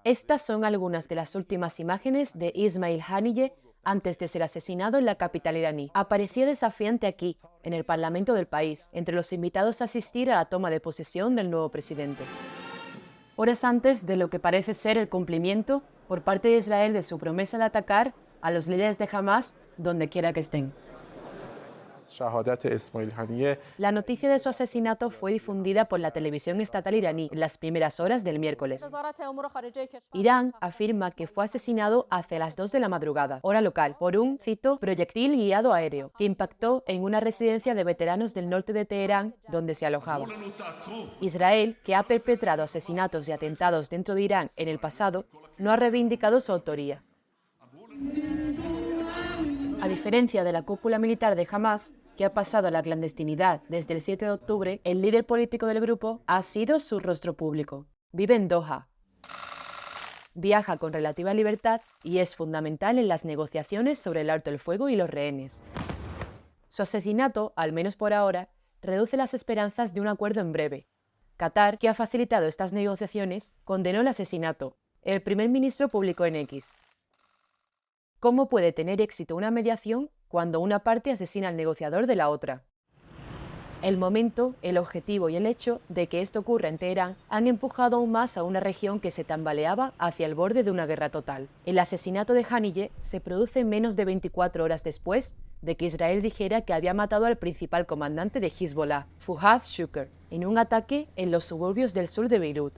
Estas son algunas de las últimas imágenes de Ismail Haniyeh antes de ser asesinado en la capital iraní. Apareció desafiante aquí, en el parlamento del país, entre los invitados a asistir a la toma de posesión del nuevo presidente. Horas antes de lo que parece ser el cumplimiento por parte de Israel de su promesa de atacar a los líderes de Hamas donde quiera que estén. La noticia de su asesinato fue difundida por la televisión estatal iraní en las primeras horas del miércoles. Irán afirma que fue asesinado hacia las 2 de la madrugada, hora local, por un, cito, proyectil guiado aéreo, que impactó en una residencia de veteranos del norte de Teherán, donde se alojaba. Israel, que ha perpetrado asesinatos y atentados dentro de Irán en el pasado, no ha reivindicado su autoría. A diferencia de la cúpula militar de Hamas, que ha pasado a la clandestinidad desde el 7 de octubre, el líder político del grupo ha sido su rostro público. Vive en Doha, viaja con relativa libertad y es fundamental en las negociaciones sobre el alto el fuego y los rehenes. Su asesinato, al menos por ahora, reduce las esperanzas de un acuerdo en breve. Qatar, que ha facilitado estas negociaciones, condenó el asesinato. El primer ministro publicó en X: ¿cómo puede tener éxito una mediación cuando una parte asesina al negociador de la otra? El momento, el objetivo y el hecho de que esto ocurra en Teherán han empujado aún más a una región que se tambaleaba hacia el borde de una guerra total. El asesinato de Haniyeh se produce menos de 24 horas después de que Israel dijera que había matado al principal comandante de Hezbollah, Fuad Shukr, en un ataque en los suburbios del sur de Beirut.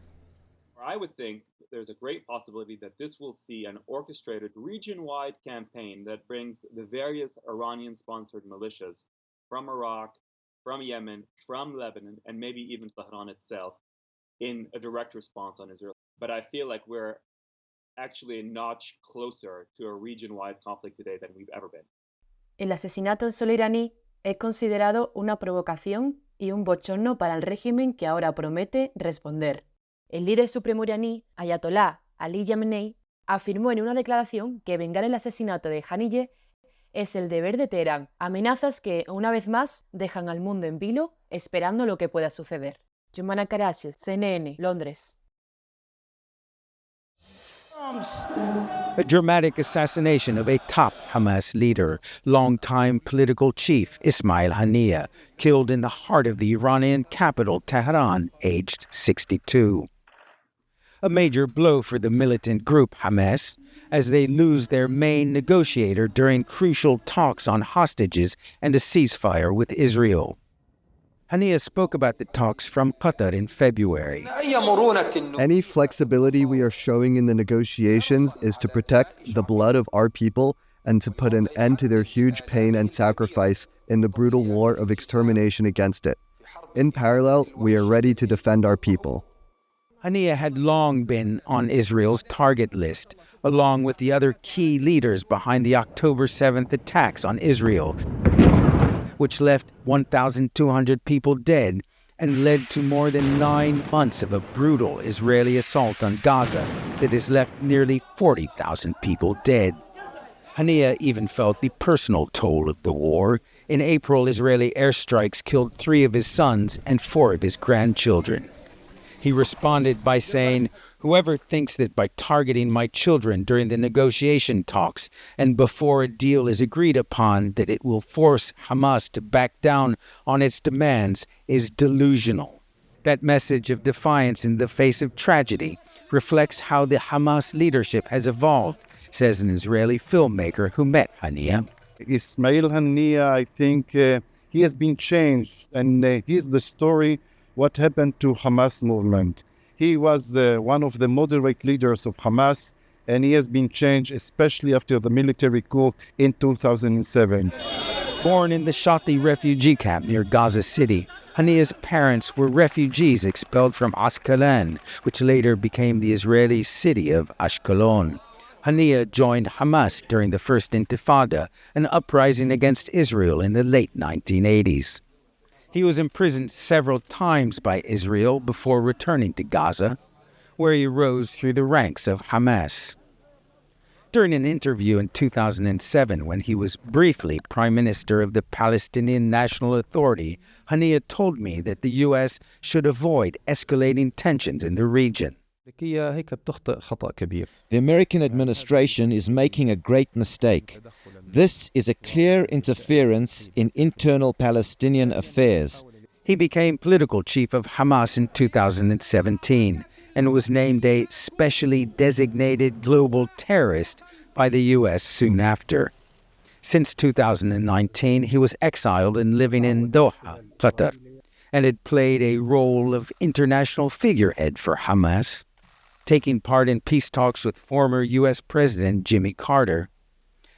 There's a great possibility that this will see an orchestrated region-wide campaign that brings the various Iranian-sponsored militias from Iraq, from Yemen, from Lebanon, and maybe even Tehran itself in a direct response on Israel. But I feel like we're actually a notch closer to a region-wide conflict today than we've ever been. El asesinato en suelo iraní es considerado una provocación y un bochorno para el régimen que ahora promete responder. El líder supremo iraní, Ayatollah Ali Khamenei, afirmó en una declaración que vengar el asesinato de Haniyeh es el deber de Teherán. Amenazas que, una vez más, dejan al mundo en vilo esperando lo que pueda suceder. Jumana Karachi, CNN, Londres. A dramatic assassination of a top Hamas leader, longtime political chief Ismail Haniyeh, killed in the heart of the Iranian capital, Tehran, aged 62. A major blow for the militant group Hamas, as they lose their main negotiator during crucial talks on hostages and a ceasefire with Israel. Haniyeh spoke about the talks from Qatar in February. Any flexibility we are showing in the negotiations is to protect the blood of our people and to put an end to their huge pain and sacrifice in the brutal war of extermination against it. In parallel, we are ready to defend our people. Haniyeh had long been on Israel's target list, along with the other key leaders behind the October 7th attacks on Israel, which left 1,200 people dead and led to more than 9 months of a brutal Israeli assault on Gaza that has left nearly 40,000 people dead. Haniyeh even felt the personal toll of the war. In April, Israeli airstrikes killed 3 of his sons and 4 of his grandchildren. He responded by saying, "Whoever thinks that by targeting my children during the negotiation talks and before a deal is agreed upon that it will force Hamas to back down on its demands is delusional." That message of defiance in the face of tragedy reflects how the Hamas leadership has evolved, says an Israeli filmmaker who met Haniyeh. Ismail Haniyeh, I think he has been changed, and he's the story what happened to Hamas movement. He was one of the moderate leaders of Hamas, and he has been changed, especially after the military coup in 2007. Born in the Shati refugee camp near Gaza City, Haniyeh's parents were refugees expelled from Ascalon, which later became the Israeli city of Ashkelon. Haniyeh joined Hamas during the First Intifada, an uprising against Israel in the late 1980s. He was imprisoned several times by Israel before returning to Gaza, where he rose through the ranks of Hamas. During an interview in 2007, when he was briefly Prime Minister of the Palestinian National Authority, Haniya told me that the U.S. should avoid escalating tensions in the region. The American administration is making a great mistake. This is a clear interference in internal Palestinian affairs. He became political chief of Hamas in 2017 and was named a specially designated global terrorist by the U.S. soon after. Since 2019, he was exiled and living in Doha, Qatar, and had played a role of international figurehead for Hamas, taking part in peace talks with former U.S. President Jimmy Carter,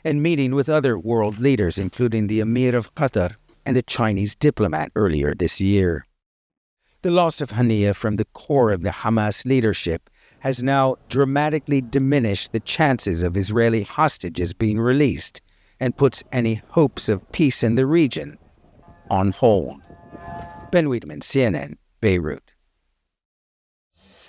and meeting with other world leaders, including the Emir of Qatar and a Chinese diplomat earlier this year. The loss of Haniya from the core of the Hamas leadership has now dramatically diminished the chances of Israeli hostages being released and puts any hopes of peace in the region on hold. Ben Wiedemann, CNN, Beirut.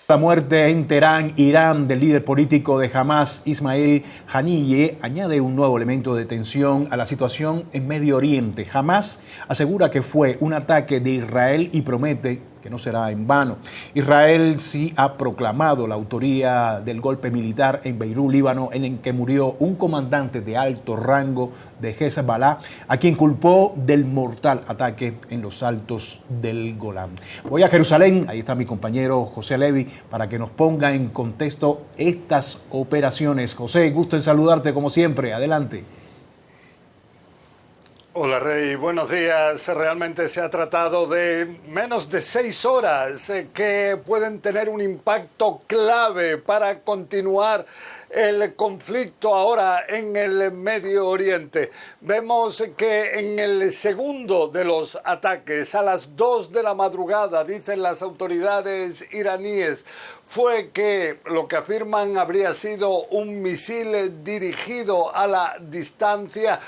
La muerte en Teherán, Irán, del líder político de Hamas, Ismail Haniyeh, añade un nuevo elemento de tensión a la situación en Medio Oriente. Hamas asegura que fue un ataque de Israel y promete que no será en vano. Israel sí ha proclamado la autoría del golpe militar en Beirut, Líbano, en el que murió un comandante de alto rango de Hezbollah, a quien culpó del mortal ataque en los altos del Golán. Voy a Jerusalén, ahí está mi compañero José Levi, para que nos ponga en contexto estas operaciones. José, gusto en saludarte como siempre. Adelante. Hola Rey, buenos días. Realmente se ha tratado de menos de 6 horas que pueden tener un impacto clave para continuar el conflicto ahora en el Medio Oriente. Vemos que en el segundo de los ataques, a las 2 de la madrugada, dicen las autoridades iraníes, fue que lo que afirman habría sido un misil dirigido a la distancia.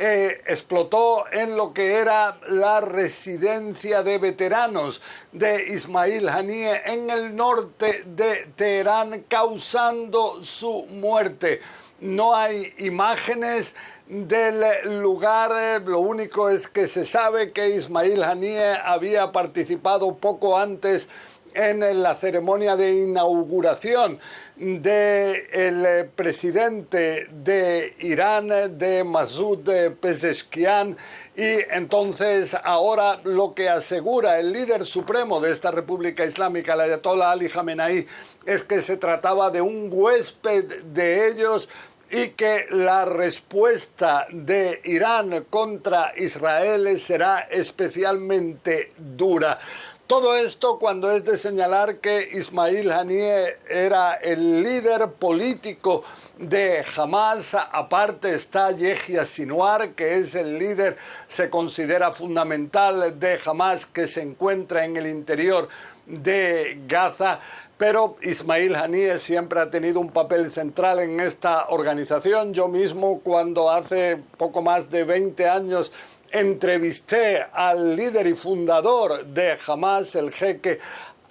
Explotó en lo que era la residencia de veteranos de Ismail Haniyeh en el norte de Teherán, causando su muerte. No hay imágenes del lugar, lo único es que se sabe que Ismail Haniyeh había participado poco antes en la ceremonia de inauguración del presidente de Irán, de Masoud Pezeshkian, y entonces ahora lo que asegura el líder supremo de esta República Islámica, el Ayatollah Ali Khamenei, es que se trataba de un huésped de ellos y que la respuesta de Irán contra Israel será especialmente dura. Todo esto cuando es de señalar que Ismail Haniyeh era el líder político de Hamas. Aparte está Yehia Sinwar, que es el líder, se considera fundamental de Hamas, que se encuentra en el interior de Gaza. Pero Ismail Haniyeh siempre ha tenido un papel central en esta organización. Yo mismo, cuando hace poco más de 20 años entrevisté al líder y fundador de Hamas, el jeque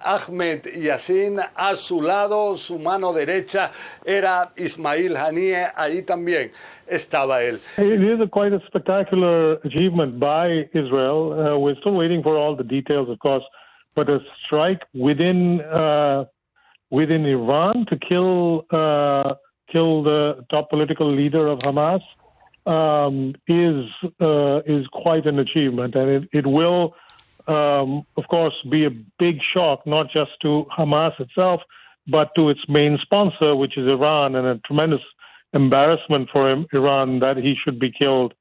Ahmed Yassin, a su lado, su mano derecha, era Ismail Haniyeh. Ahí también estaba él. It is quite a spectacular achievement by Israel. We're still waiting for all the details, of course, but a strike within Iran to kill the top political leader of Hamas is quite an achievement, and it will, of course, be a big shock not just to Hamas itself, but to its main sponsor, which is Iran, and a tremendous embarrassment for Iran that he should be killed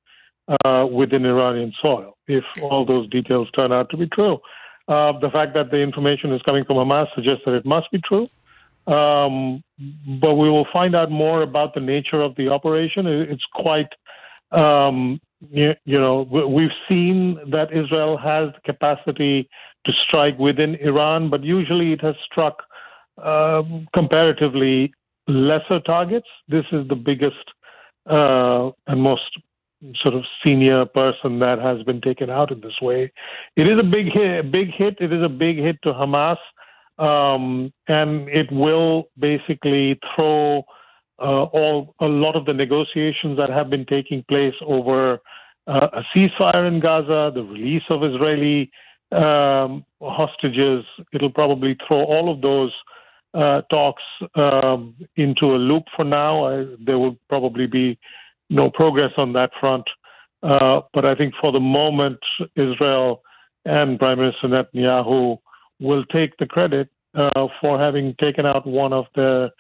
within Iranian soil, if all those details turn out to be true. The fact that the information is coming from Hamas suggests that it must be true. But we will find out more about the nature of the operation. It's quite, we've seen that Israel has the capacity to strike within Iran, but usually it has struck comparatively lesser targets. This is the biggest and most sort of senior person that has been taken out in this way. It is a big hit. It is a big hit to Hamas. And it will basically throw a lot of the negotiations that have been taking place over a ceasefire in Gaza, the release of Israeli hostages. It'll probably throw all of those talks into a loop for now. There will probably be no progress on that front. But I think for the moment, Israel and Prime Minister Netanyahu will take the credit for having taken out one of the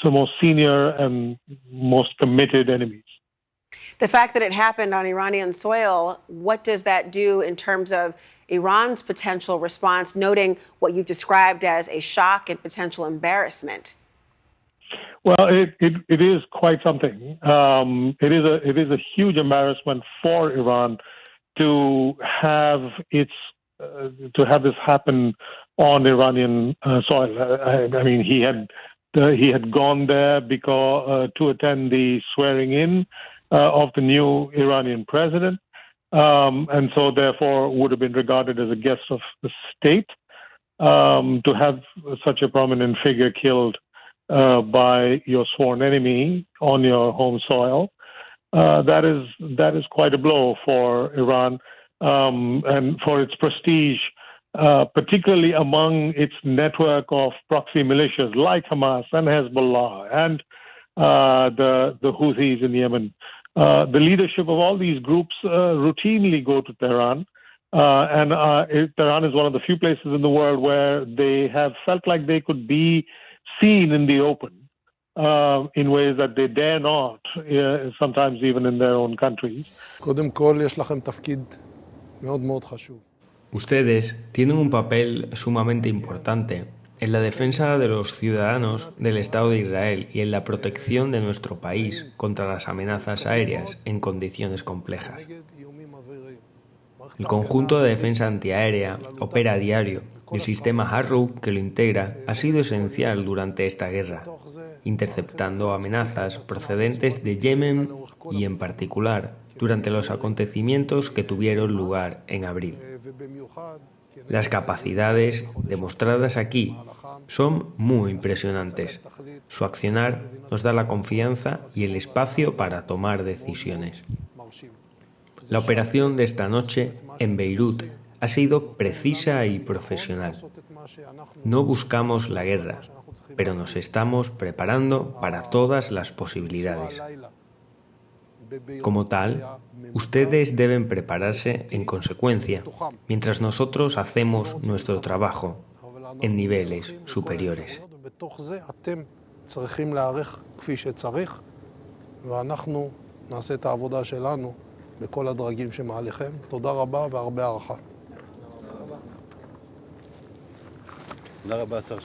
most senior and most committed enemies. The fact that it happened on Iranian soil, what does that do in terms of Iran's potential response, noting what you've described as a shock and potential embarrassment? Well, it is quite something. It is a huge embarrassment for Iran to have this happen on Iranian soil. I mean, he had gone there to attend the swearing in of the new Iranian president, and so therefore would have been regarded as a guest of the state. To have such a prominent figure killed by your sworn enemy on your home soil, that is quite a blow for Iran and for its prestige, particularly among its network of proxy militias like Hamas and Hezbollah and the Houthis in Yemen. The leadership of all these groups routinely go to Tehran, and Tehran is one of the few places in the world where they have felt like they could be seen in the open in ways that they dare not, sometimes even in their own countries. Ustedes tienen un papel sumamente importante en la defensa de los ciudadanos del Estado de Israel y en la protección de nuestro país contra las amenazas aéreas en condiciones complejas. El conjunto de defensa antiaérea opera a diario y el sistema Arrow que lo integra ha sido esencial durante esta guerra, interceptando amenazas procedentes de Yemen y, en particular, durante los acontecimientos que tuvieron lugar en abril. Las capacidades demostradas aquí son muy impresionantes. Su accionar nos da la confianza y el espacio para tomar decisiones. La operación de esta noche en Beirut ha sido precisa y profesional. No buscamos la guerra, pero nos estamos preparando para todas las posibilidades. Como tal, ustedes deben prepararse en consecuencia, mientras nosotros hacemos nuestro trabajo en niveles superiores. בכל הדרגים שמעליכם. תודה רבה והרבה הערכה. תודה רבה, שר.